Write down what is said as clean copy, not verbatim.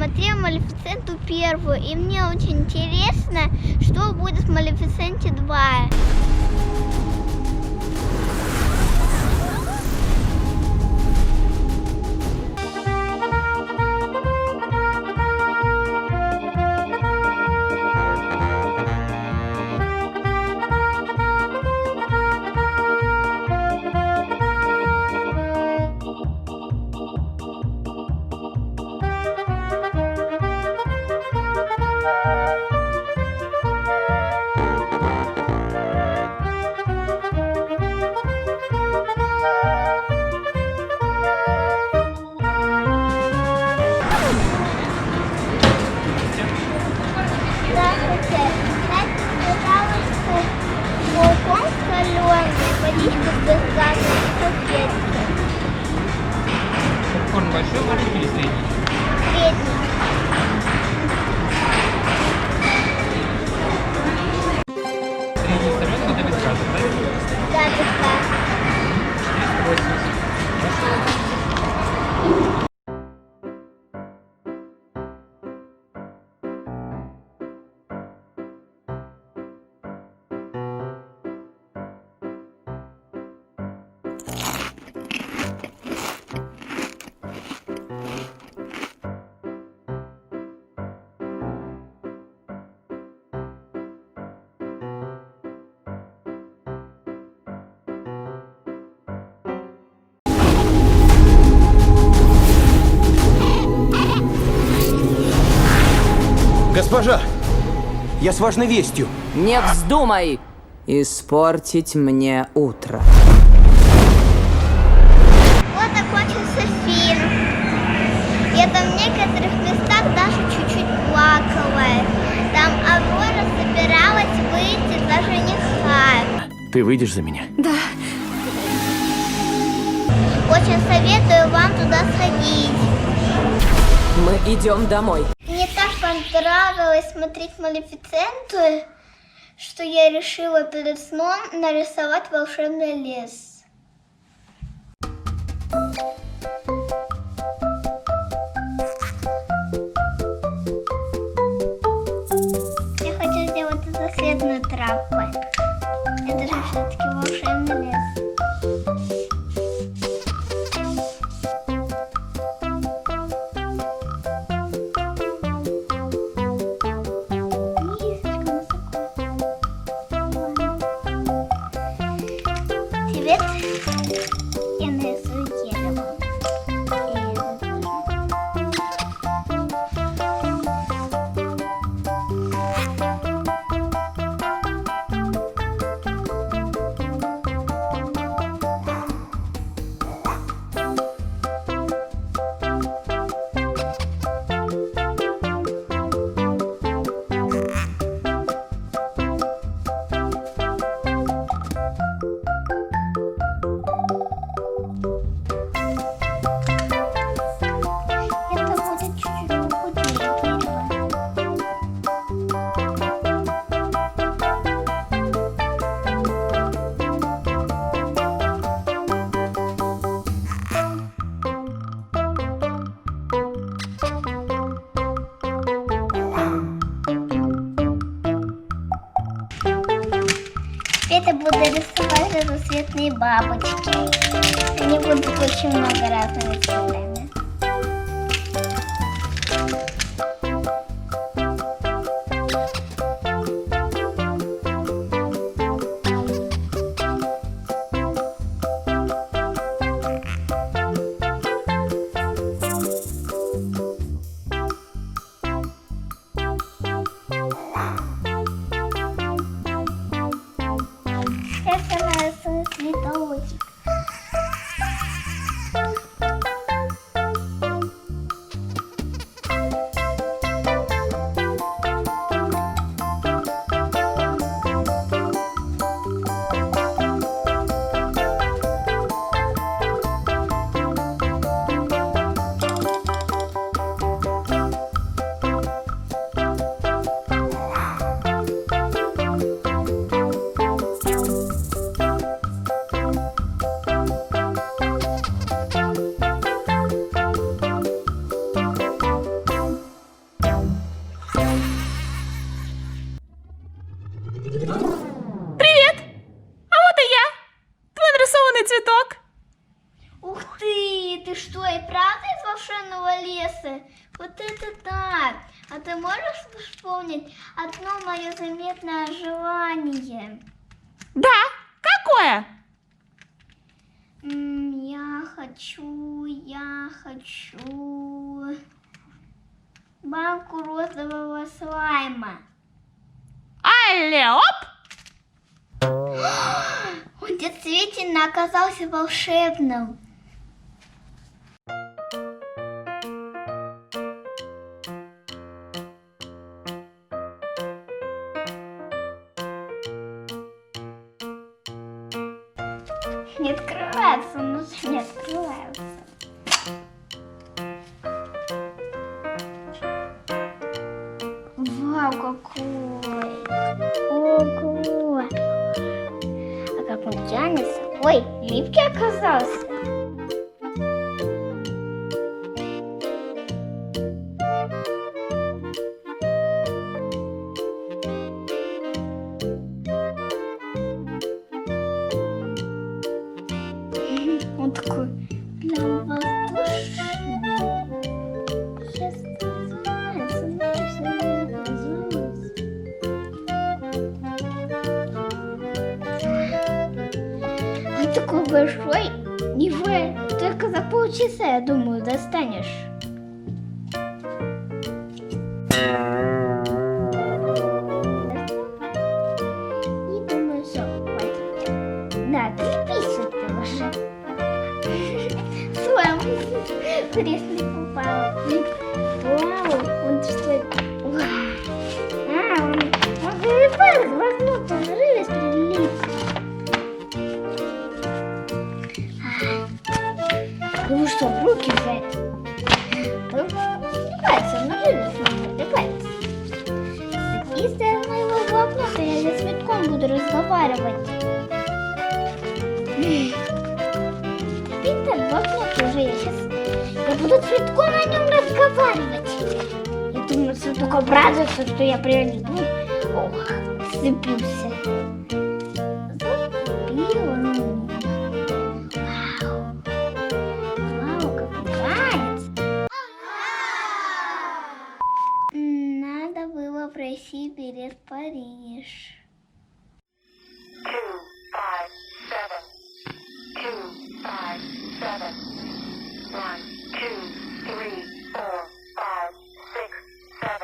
смотрела Малефисенту первую, и мне очень интересно, что будет в Малефисенте 2. Попкорн большой, маленький или средний? Средний. Средний соленый, это без газа, правильно? Да, без газа. 480. Госпожа, я с важной вестью. Не вздумай испортить мне утро. Вот закончился фильм. Я там в некоторых местах даже чуть-чуть плакала. Там Аврора собиралась выйти за жениха. Ты выйдешь за меня? Да. Очень советую вам туда сходить. Мы идем домой. Мне так понравилось смотреть Малефисенту, что я решила перед сном нарисовать волшебный лес. Я хочу сделать разноцветную травку. Это же все-таки волшебный лес. Теперь я нарисую дерево. Это будет чуть-чуть похудее дерево. Теперь я буду рисовать разноцветные бабочки. Они будут очень много разными цветами. Сейчас я нарисую цветочек. Привет! А вот и я! Твой нарисованный цветок! Ух ты что, и правда из волшебного леса? Вот это так! А ты можешь вспомнить одно мое заметное желание? Да, какое? Я хочу банку розового слайма. Алле-оп! Он действительно оказался волшебным. Не открывается, внутри не открывается. Вау, какой! Ого! А как он тянется? Ой, липкий оказался. Он такой прям воздушный. Сейчас он такой большой, его только за полчаса, я думаю, достанешь. И думаю, все, хватит. Да, крепись ты уже. Слайм в крест не попал. Вау, он что это? Он прилипает к блокноту, он живец прилип. Ему что, в руки взять? Он прилипается, он живец не прилипается. Если я моего блокнота, я с цветком буду разговаривать. Так, блокнот уже я буду цветком о нем разговаривать. Я думаю, цветок обрадуется, что я прилипну. Ох, сцепился. Зацепил. Вау, как играет. Надо было просить билет в Париж. 257.